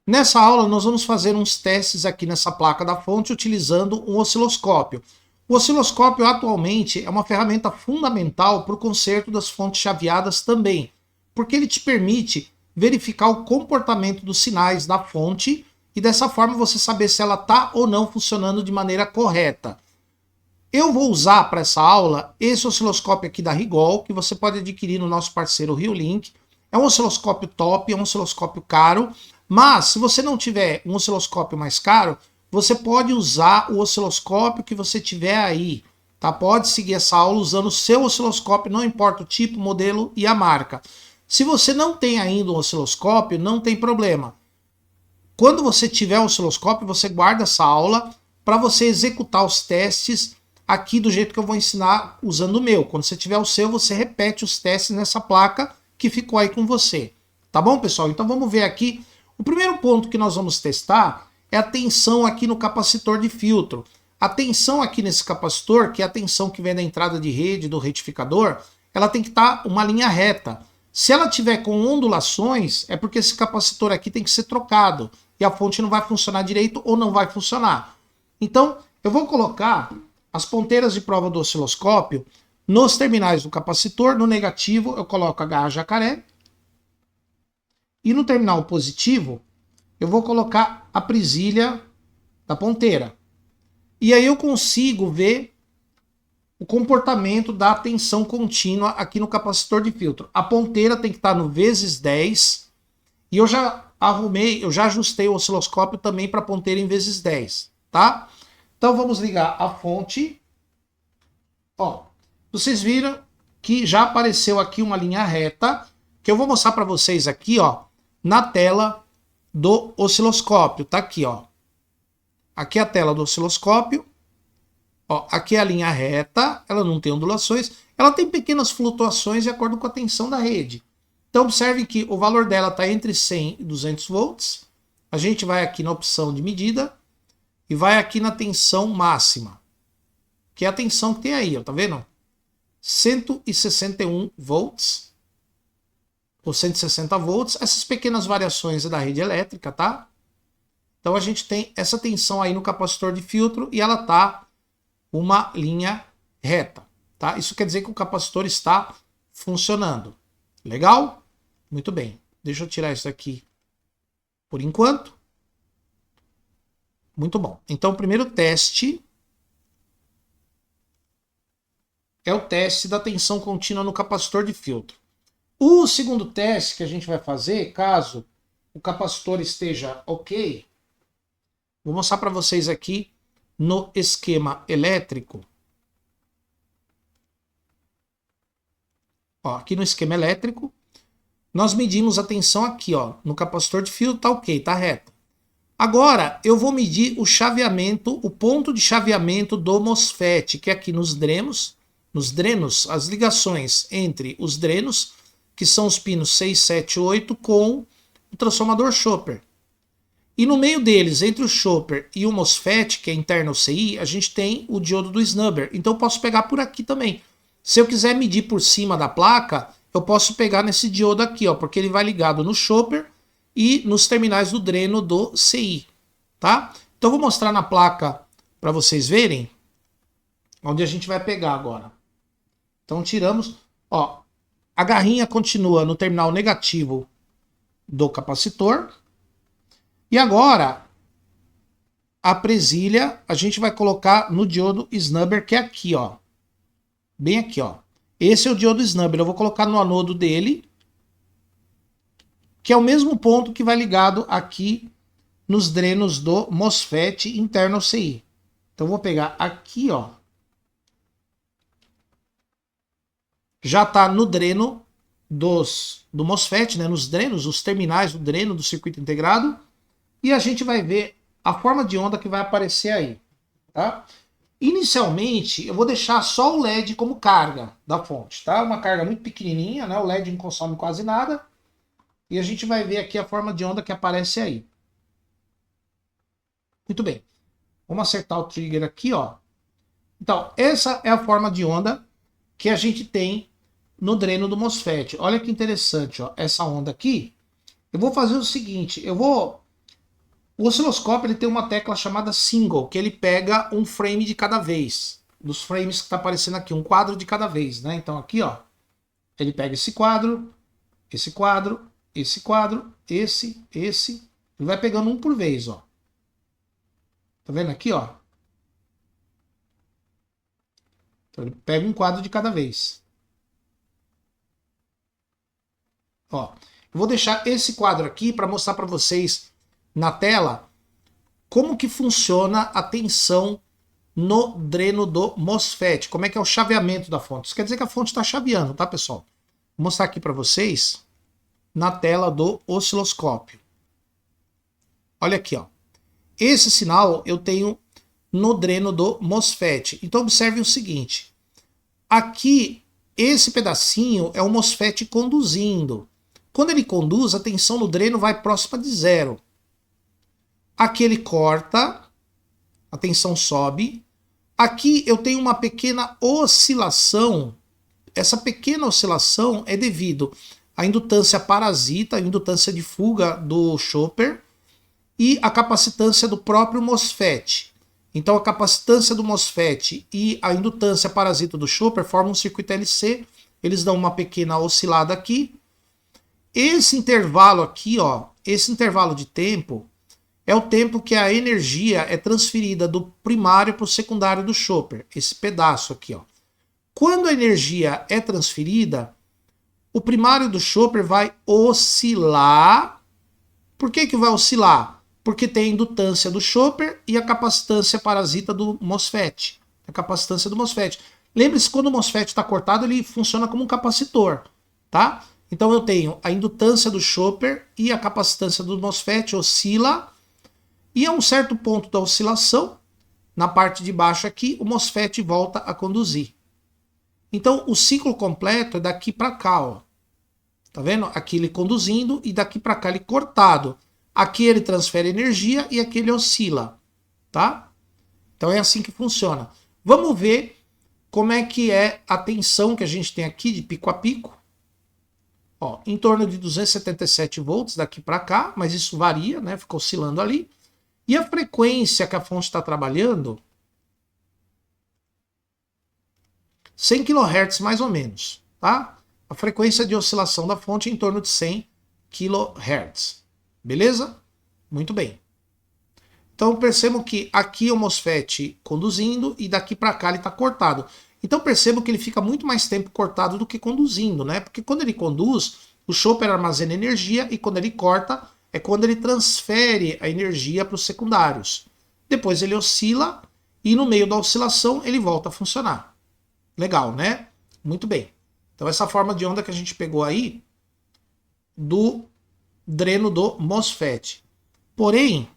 Nessa aula nós vamos fazer uns testes aqui nessa placa da fonte utilizando um osciloscópio. O osciloscópio atualmente é uma ferramenta fundamental para o conserto das fontes chaveadas também, porque ele te permite verificar o comportamento dos sinais da fonte e dessa forma você saber se ela está ou não funcionando de maneira correta. Eu vou usar para essa aula esse osciloscópio aqui da Rigol, que você pode adquirir no nosso parceiro RioLink. É um osciloscópio top, é um osciloscópio caro, mas se você não tiver um osciloscópio mais caro, você pode usar o osciloscópio que você tiver aí, tá? Pode seguir essa aula usando o seu osciloscópio, não importa o tipo, modelo e a marca. Se você não tem ainda um osciloscópio, não tem problema. Quando você tiver um osciloscópio, você guarda essa aula para você executar os testes aqui do jeito que eu vou ensinar usando o meu. Quando você tiver o seu, você repete os testes nessa placa que ficou aí com você. Tá bom, pessoal? Então vamos ver aqui. O primeiro ponto que nós vamos testar é a tensão aqui no capacitor de filtro. A tensão aqui nesse capacitor, que é a tensão que vem da entrada de rede do retificador, ela tem que estar uma linha reta. Se ela tiver com ondulações, é porque esse capacitor aqui tem que ser trocado e a fonte não vai funcionar direito ou não vai funcionar. Então, eu vou colocar as ponteiras de prova do osciloscópio nos terminais do capacitor. No negativo, eu coloco a garra jacaré. E no terminal positivo, eu vou colocar a presilha da ponteira. E aí eu consigo ver o comportamento da tensão contínua aqui no capacitor de filtro. A ponteira tem que estar no vezes 10. E eu já arrumei, eu já ajustei o osciloscópio também para ponteira em vezes 10, tá? Então vamos ligar a fonte. Ó, vocês viram que já apareceu aqui uma linha reta, que eu vou mostrar para vocês aqui, ó, na tela do osciloscópio. Tá aqui, ó. Aqui é a tela do osciloscópio. Ó, aqui é a linha reta, ela não tem ondulações, ela tem pequenas flutuações de acordo com a tensão da rede. Então observe que o valor dela está entre 100 e 200 volts. A gente vai aqui na opção de medida e vai aqui na tensão máxima, que é a tensão que tem aí, ó, tá vendo? 161 volts, ou 160 volts, essas pequenas variações é da rede elétrica, tá? Então a gente tem essa tensão aí no capacitor de filtro e ela tá uma linha reta, tá? Isso quer dizer que o capacitor está funcionando. Legal? Muito bem. Deixa eu tirar isso aqui por enquanto. Muito bom. Então o primeiro teste é o teste da tensão contínua no capacitor de filtro. O segundo teste que a gente vai fazer, caso o capacitor esteja ok, vou mostrar para vocês aqui no esquema elétrico. Ó, aqui no esquema elétrico, nós medimos a tensão aqui, ó, no capacitor de filtro, tá ok, tá reto. Agora, eu vou medir o chaveamento, o ponto de chaveamento do MOSFET, que é aqui nos drenos, as ligações entre os drenos, que são os pinos 6, 7 e 8, com o transformador Chopper. E no meio deles, entre o Chopper e o MOSFET, que é interno ao CI, a gente tem o diodo do Snubber. Então eu posso pegar por aqui também. Se eu quiser medir por cima da placa, eu posso pegar nesse diodo aqui, ó, porque ele vai ligado no Chopper e nos terminais do dreno do CI, tá? Então eu vou mostrar na placa para vocês verem onde a gente vai pegar agora. Então tiramos, ó, a garrinha continua no terminal negativo do capacitor. E agora, a presilha a gente vai colocar no diodo Snubber, que é aqui, ó. Bem aqui, ó. Esse é o diodo Snubber. Eu vou colocar no anodo dele, que é o mesmo ponto que vai ligado aqui nos drenos do MOSFET interno ao CI. Então eu vou pegar aqui, ó. Já está no dreno do MOSFET, né? Nos drenos, os terminais do dreno do circuito integrado. E a gente vai ver a forma de onda que vai aparecer aí, tá? Inicialmente, eu vou deixar só o LED como carga da fonte, tá? Uma carga muito pequenininha, né? O LED não consome quase nada. E a gente vai ver aqui a forma de onda que aparece aí. Muito bem. Vamos acertar o trigger aqui, ó. Então, essa é a forma de onda que a gente tem no dreno do MOSFET. Olha que interessante, ó. Essa onda aqui. Eu vou fazer o seguinte, eu vou O osciloscópio ele tem uma tecla chamada single, que ele pega um frame de cada vez. Dos frames que está aparecendo aqui, um quadro de cada vez, né? Então aqui, ó, ele pega esse quadro, esse quadro, esse quadro, esse, ele vai pegando um por vez, ó. Tá vendo aqui, ó? Então ele pega um quadro de cada vez. Ó, eu vou deixar esse quadro aqui para mostrar para vocês na tela como que funciona a tensão no dreno do MOSFET, como é que é o chaveamento da fonte. Isso quer dizer que a fonte está chaveando, tá, pessoal? Vou mostrar aqui para vocês na tela do osciloscópio. Olha aqui, ó. Esse sinal eu tenho no dreno do MOSFET. Então observe o seguinte. Aqui, esse pedacinho é o MOSFET conduzindo. Quando ele conduz, a tensão no dreno vai próxima de zero. Aqui ele corta, a tensão sobe. Aqui eu tenho uma pequena oscilação. Essa pequena oscilação é devido à indutância parasita, a indutância de fuga do chopper e a capacitância do próprio MOSFET. Então a capacitância do MOSFET e a indutância parasita do chopper formam um circuito LC. Eles dão uma pequena oscilada aqui. Esse intervalo aqui, ó, esse intervalo de tempo é o tempo que a energia é transferida do primário para o secundário do chopper. Esse pedaço aqui, ó. Quando a energia é transferida, o primário do chopper vai oscilar. Por que que vai oscilar? Porque tem a indutância do chopper e a capacitância parasita do MOSFET. A capacitância do MOSFET. Lembre-se, quando o MOSFET está cortado, ele funciona como um capacitor, tá? Então eu tenho a indutância do chopper e a capacitância do MOSFET oscila. E a um certo ponto da oscilação, na parte de baixo aqui, o MOSFET volta a conduzir. Então o ciclo completo é daqui para cá, ó. Tá vendo? Aqui ele conduzindo e daqui para cá ele cortado. Aqui ele transfere energia e aqui ele oscila, tá? Então é assim que funciona. Vamos ver como é que é a tensão que a gente tem aqui de pico a pico. Ó, em torno de 277 volts daqui para cá, mas isso varia, né? Fica oscilando ali. E a frequência que a fonte está trabalhando? 100 kHz mais ou menos, tá? A frequência de oscilação da fonte é em torno de 100 kHz. Beleza? Muito bem. Então percebam que aqui é o MOSFET conduzindo e daqui para cá ele está cortado. Então percebam que ele fica muito mais tempo cortado do que conduzindo, né? Porque quando ele conduz, o chopper armazena energia e quando ele corta, é quando ele transfere a energia para os secundários. Depois ele oscila e no meio da oscilação ele volta a funcionar. Legal, né? Muito bem. Então essa forma de onda que a gente pegou aí do dreno do MOSFET. Porém,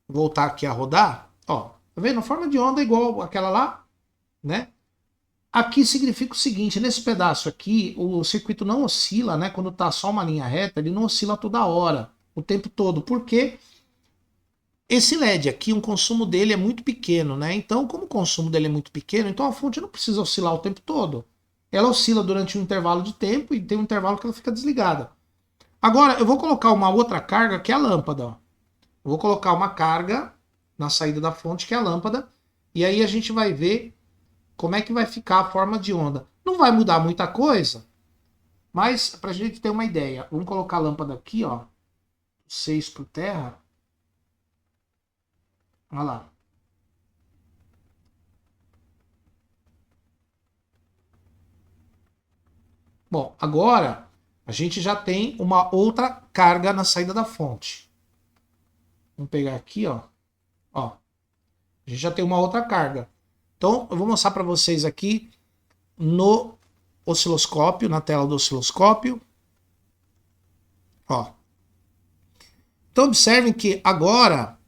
voltar aqui a rodar, ó, tá vendo? A forma de onda é igual aquela lá, né? Aqui significa o seguinte, nesse pedaço aqui, o circuito não oscila, né? Quando tá só uma linha reta, ele não oscila toda hora, o tempo todo. Por quê? Esse LED aqui, o consumo dele é muito pequeno, né? Então, como o consumo dele é muito pequeno, então a fonte não precisa oscilar o tempo todo. Ela oscila durante um intervalo de tempo e tem um intervalo que ela fica desligada. Agora, eu vou colocar uma outra carga, que é a lâmpada, ó. Eu vou colocar uma carga na saída da fonte, que é a lâmpada, e aí a gente vai ver como é que vai ficar a forma de onda. Não vai mudar muita coisa, mas para a gente ter uma ideia, vamos colocar a lâmpada aqui, ó, 6 por terra. Olha lá. Bom, agora a gente já tem uma outra carga na saída da fonte. Vamos pegar aqui, ó. Ó. A gente já tem uma outra carga. Então, eu vou mostrar para vocês aqui no osciloscópio, na tela do osciloscópio. Ó. Então, observem que agora,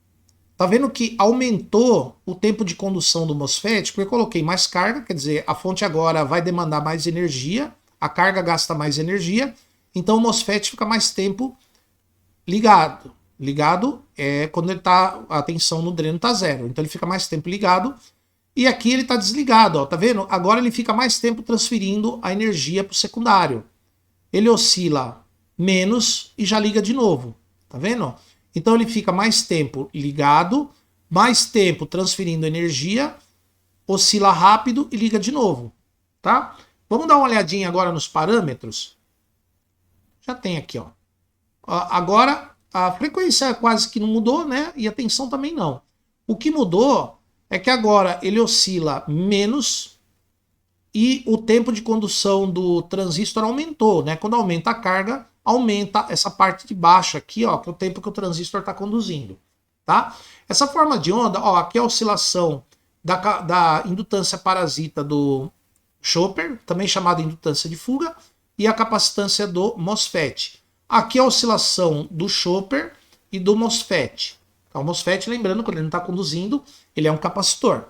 tá vendo que aumentou o tempo de condução do MOSFET, porque eu coloquei mais carga, quer dizer, a fonte agora vai demandar mais energia, a carga gasta mais energia, então o MOSFET fica mais tempo ligado. Ligado é quando ele tá, a tensão no dreno tá zero, então ele fica mais tempo ligado. E aqui ele está desligado, ó, tá vendo? Agora ele fica mais tempo transferindo a energia para o secundário. Ele oscila menos e já liga de novo. Tá vendo? Então ele fica mais tempo ligado, mais tempo transferindo energia, oscila rápido e liga de novo, tá? Vamos dar uma olhadinha agora nos parâmetros. Já tem aqui, ó. Agora a frequência quase que não mudou, né? E a tensão também não. O que mudou é que agora ele oscila menos e o tempo de condução do transistor aumentou, né? Quando aumenta a carga, aumenta essa parte de baixo aqui, ó, que é o tempo que o transistor está conduzindo, tá? Essa forma de onda, ó, aqui é a oscilação da indutância parasita do Chopper, também chamada indutância de fuga, e a capacitância do MOSFET. Aqui é a oscilação do Chopper e do MOSFET. O MOSFET, lembrando, quando ele não está conduzindo, ele é um capacitor,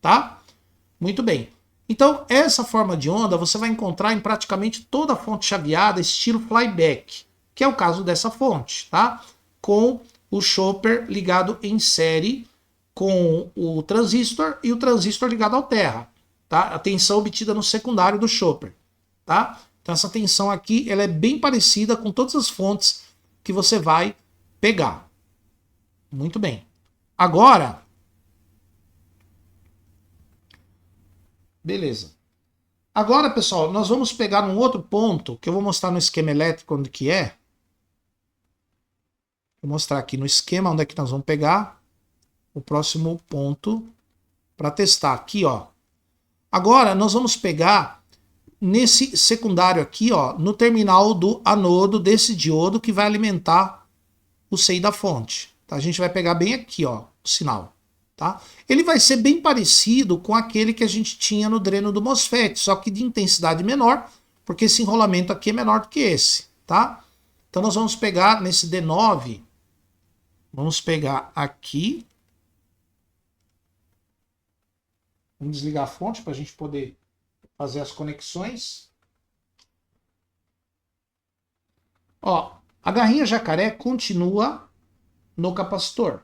tá? Muito bem. Então, essa forma de onda você vai encontrar em praticamente toda a fonte chaveada estilo flyback, que é o caso dessa fonte, tá? Com o Chopper ligado em série com o transistor e o transistor ligado ao terra, tá? A tensão obtida no secundário do Chopper, tá? Então essa tensão aqui, ela é bem parecida com todas as fontes que você vai pegar. Muito bem. Agora, beleza. Agora, pessoal, nós vamos pegar um outro ponto que eu vou mostrar no esquema elétrico onde que é. Vou mostrar aqui no esquema onde é que nós vamos pegar o próximo ponto para testar aqui, ó. Agora nós vamos pegar nesse secundário aqui, ó, no terminal do anodo desse diodo que vai alimentar o CI da fonte. Tá? A gente vai pegar bem aqui, ó, o sinal. Tá? Ele vai ser bem parecido com aquele que a gente tinha no dreno do MOSFET, só que de intensidade menor, porque esse enrolamento aqui é menor do que esse. Tá? Então nós vamos pegar nesse D9, vamos pegar aqui. Vamos desligar a fonte para a gente poder fazer as conexões. Ó, a garrinha jacaré continua no capacitor.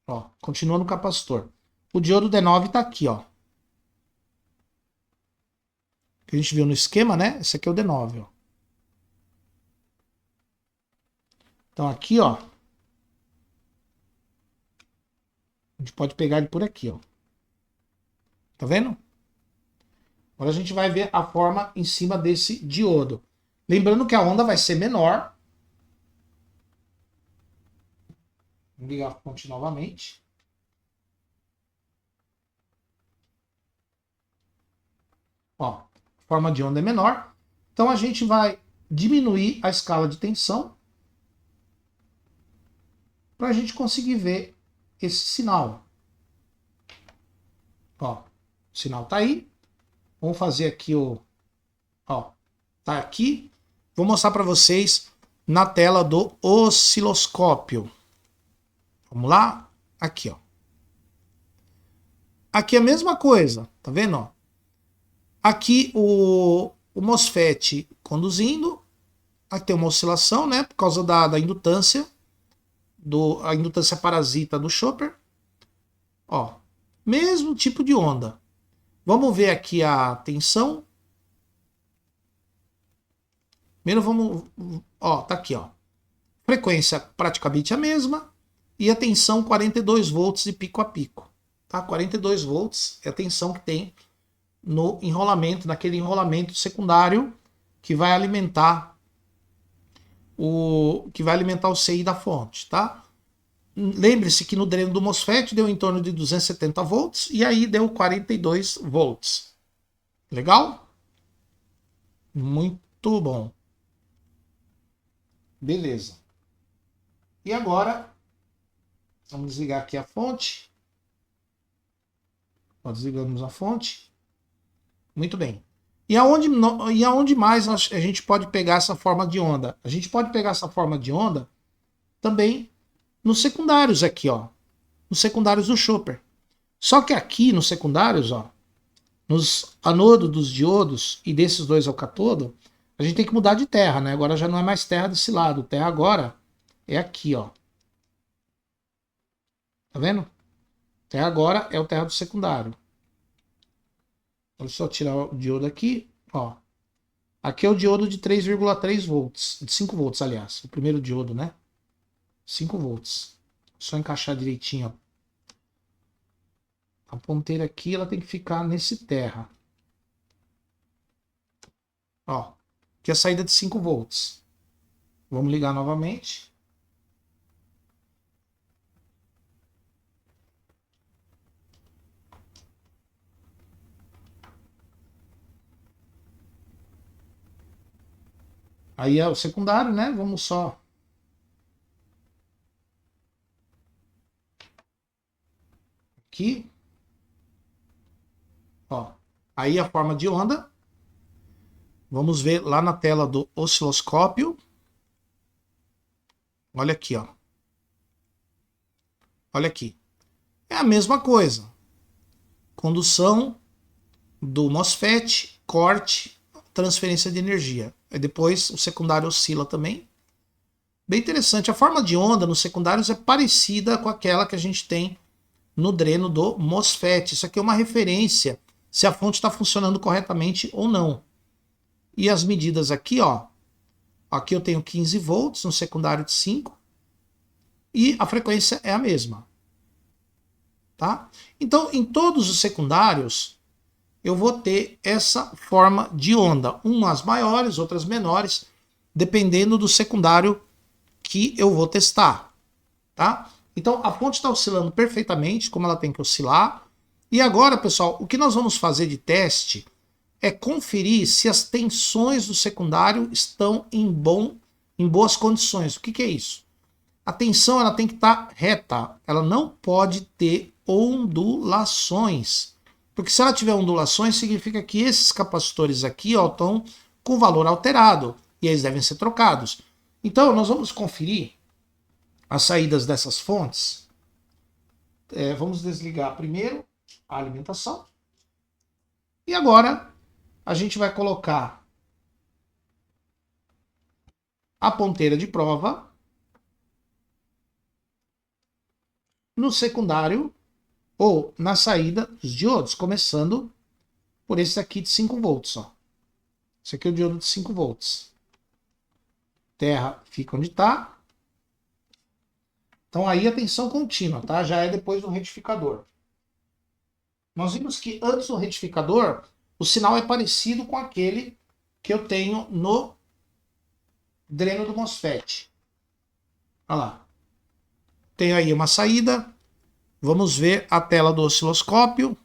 Ó, continua no capacitor. O diodo D9 está aqui, ó. Que a gente viu no esquema, né? Esse aqui é o D9, ó. Então aqui, ó. A gente pode pegar ele por aqui, ó. Tá vendo? Agora a gente vai ver a forma em cima desse diodo. Lembrando que a onda vai ser menor. Vamos ligar a fonte novamente. Ó, a forma de onda é menor. Então a gente vai diminuir a escala de tensão para a gente conseguir ver esse sinal. Ó, o sinal tá aí. Vamos fazer aqui o... Ó, tá aqui. Vou mostrar para vocês na tela do osciloscópio. Vamos lá? Aqui, ó. Aqui é a mesma coisa, tá vendo? Ó? Aqui o MOSFET conduzindo. Aqui tem uma oscilação, né? Por causa da indutância. A indutância parasita do Chopper. Ó, mesmo tipo de onda. Vamos ver aqui a tensão. Primeiro vamos... Ó, tá aqui, ó. Frequência praticamente a mesma. E a tensão 42 volts de pico a pico. Tá? 42 volts é a tensão que tem no enrolamento, naquele enrolamento secundário que vai alimentar o CI da fonte, tá? Lembre-se que no dreno do MOSFET deu em torno de 270 volts e aí deu 42 volts. Legal? Muito bom. Beleza. E agora, vamos desligar aqui a fonte. Ó, desligamos a fonte. Muito bem. E aonde mais a gente pode pegar essa forma de onda? A gente pode pegar essa forma de onda também nos secundários aqui, ó. Nos secundários do Chopper. Só que aqui nos secundários, ó, nos anodos dos diodos e desses dois ao catodo, a gente tem que mudar de terra, né? Agora já não é mais terra desse lado. Terra agora é aqui, ó. Tá vendo? Terra agora é o terra do secundário. Deixa eu só tirar o diodo aqui, ó. Aqui é o diodo de 3,3 volts, de 5 volts, aliás. O primeiro diodo, né? 5 volts. Só encaixar direitinho, ó. A ponteira aqui, ela tem que ficar nesse terra. Ó, aqui é a saída de 5 volts. Vamos ligar novamente. Aí é o secundário, né? Vamos só... Aqui. Ó. Aí a forma de onda. Vamos ver lá na tela do osciloscópio. Olha aqui, ó. Olha aqui. É a mesma coisa. Condução do MOSFET, corte, transferência de energia. Aí depois o secundário oscila também. Bem interessante. A forma de onda nos secundários é parecida com aquela que a gente tem no dreno do MOSFET. Isso aqui é uma referência se a fonte está funcionando corretamente ou não. E as medidas aqui, ó. Aqui eu tenho 15 volts no secundário de 5. E a frequência é a mesma. Tá? Então, em todos os secundários, eu vou ter essa forma de onda. Umas maiores, outras menores, dependendo do secundário que eu vou testar. Tá? Então, a fonte está oscilando perfeitamente, como ela tem que oscilar. E agora, pessoal, o que nós vamos fazer de teste é conferir se as tensões do secundário estão em boas condições. O que é isso? A tensão ela tem que estar reta, ela não pode ter ondulações. Porque se ela tiver ondulações, significa que esses capacitores aqui ó, estão com valor alterado e eles devem ser trocados. Então, nós vamos conferir as saídas dessas fontes. Vamos desligar primeiro a alimentação. E agora a gente vai colocar a ponteira de prova no secundário ou na saída dos diodos, começando por esse aqui de 5 volts. Ó. Esse aqui é o diodo de 5 volts. Terra fica onde está. Então aí a tensão contínua, tá? Já é depois do retificador. Nós vimos que antes do retificador, o sinal é parecido com aquele que eu tenho no dreno do MOSFET. Olha lá. Tenho aí uma saída. Vamos ver a tela do osciloscópio.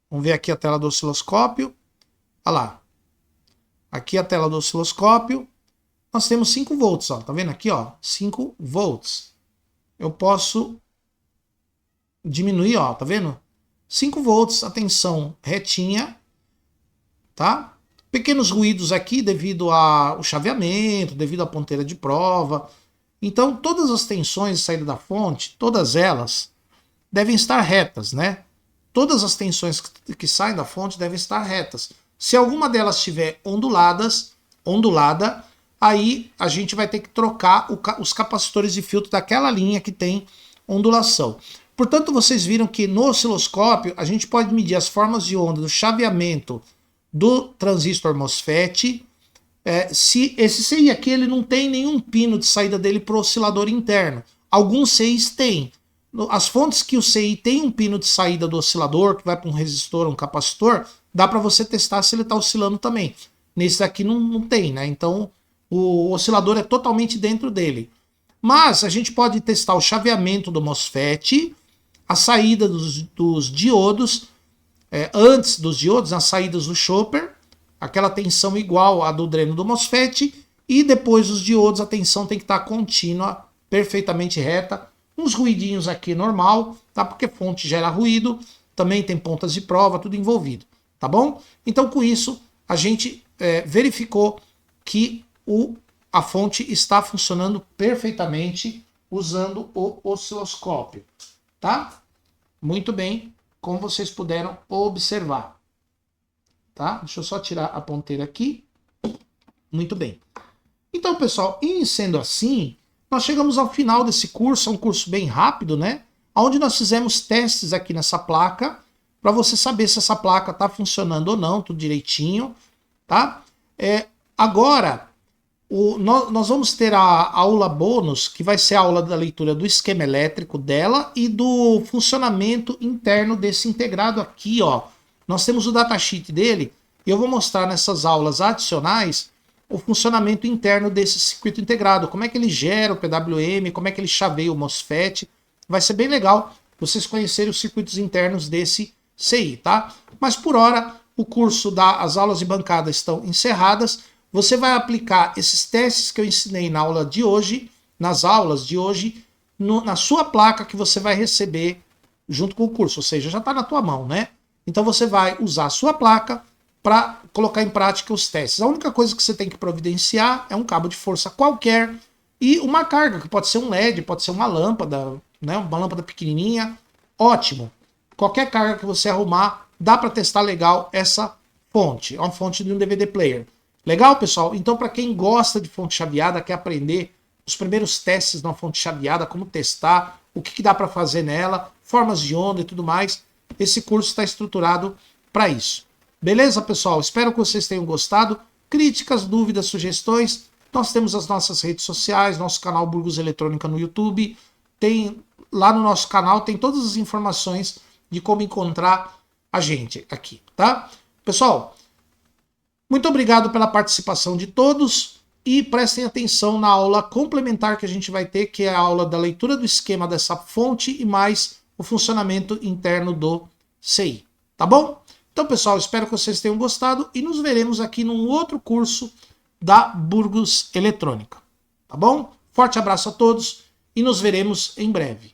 Vamos ver aqui a tela do osciloscópio. Olha lá. Aqui a tela do osciloscópio. Nós temos 5 volts, ó. Tá vendo aqui, ó? 5 volts. Eu posso diminuir, ó. Tá vendo? 5 volts, a tensão retinha, tá? Pequenos ruídos aqui devido ao chaveamento, devido à ponteira de prova. Então, todas as tensões de saída da fonte, todas elas devem estar retas, né? Todas as tensões que saem da fonte devem estar retas. Se alguma delas estiver ondulada, aí a gente vai ter que trocar os capacitores de filtro daquela linha que tem ondulação. Portanto, vocês viram que no osciloscópio a gente pode medir as formas de onda do chaveamento do transistor MOSFET. Se esse CI aqui ele não tem nenhum pino de saída dele para o oscilador interno. Alguns CIs têm. As fontes que o CI tem um pino de saída do oscilador, que vai para um resistor, um capacitor, dá para você testar se ele está oscilando também. Nesse aqui não tem, né? Então o oscilador é totalmente dentro dele. Mas a gente pode testar o chaveamento do MOSFET, a saída dos diodos, antes dos diodos, nas saídas do chopper, aquela tensão igual à do dreno do MOSFET, e depois dos diodos a tensão tem que estar contínua, perfeitamente reta, uns ruidinhos aqui normal, tá? Porque fonte gera ruído, também tem pontas de prova, tudo envolvido, tá bom? Então com isso a gente verificou que a fonte está funcionando perfeitamente usando o osciloscópio, tá? Muito bem, como vocês puderam observar, tá? Deixa eu só tirar a ponteira aqui. Muito bem. Então, pessoal, e sendo assim, nós chegamos ao final desse curso, é um curso bem rápido, né? Onde nós fizemos testes aqui nessa placa para você saber se essa placa está funcionando ou não, tudo direitinho, tá? Agora, nós vamos ter a aula bônus, que vai ser a aula da leitura do esquema elétrico dela e do funcionamento interno desse integrado aqui, ó. Nós temos o datasheet dele, e eu vou mostrar nessas aulas adicionais o funcionamento interno desse circuito integrado, como é que ele gera o PWM, como é que ele chaveia o MOSFET. Vai ser bem legal vocês conhecerem os circuitos internos desse CI, tá? Mas por hora, o curso as aulas de bancada estão encerradas. Você vai aplicar esses testes que eu ensinei na aula de hoje, nas aulas de hoje, na sua placa que você vai receber junto com o curso, ou seja, já está na tua mão, né? Então você vai usar a sua placa para colocar em prática os testes. A única coisa que você tem que providenciar é um cabo de força qualquer e uma carga, que pode ser um LED, pode ser uma lâmpada, né? Uma lâmpada pequenininha, ótimo. Qualquer carga que você arrumar, dá para testar legal essa fonte. É uma fonte de um DVD player. Legal, pessoal? Então, para quem gosta de fonte chaveada, quer aprender os primeiros testes na fonte chaveada, como testar, o que dá para fazer nela, formas de onda e tudo mais, esse curso está estruturado para isso. Beleza, pessoal? Espero que vocês tenham gostado. Críticas, dúvidas, sugestões, nós temos as nossas redes sociais, nosso canal Burgos Eletrônica no YouTube. Lá no nosso canal tem todas as informações de como encontrar a gente aqui, tá? Pessoal, muito obrigado pela participação de todos e prestem atenção na aula complementar que a gente vai ter, que é a aula da leitura do esquema dessa fonte e mais o funcionamento interno do CI, tá bom? Então, pessoal, espero que vocês tenham gostado e nos veremos aqui num outro curso da Burgos Eletrônica, tá bom? Forte abraço a todos e nos veremos em breve.